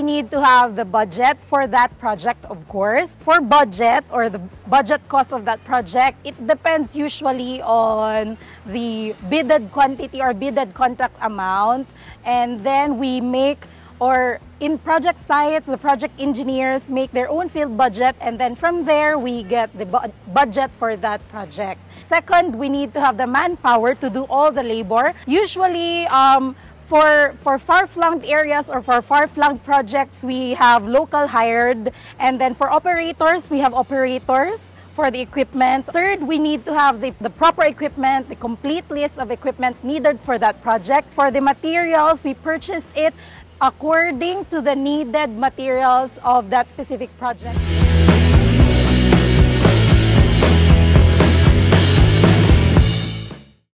need to have the budget for that project, of course. For budget or the budget cost of that project, it depends usually on the bidded quantity or bidded contract amount. And then we make, or in project sites, the project engineers make their own field budget, and then from there we get the budget for that project. Second, we need to have the manpower to do all the labor. Usually, for far-flung areas or for far-flung projects, we have local hired, and then for operators, we have operators for the equipment. Third, we need to have the proper equipment, the complete list of equipment needed for that project. For the materials, we purchase it according to the needed materials of that specific project.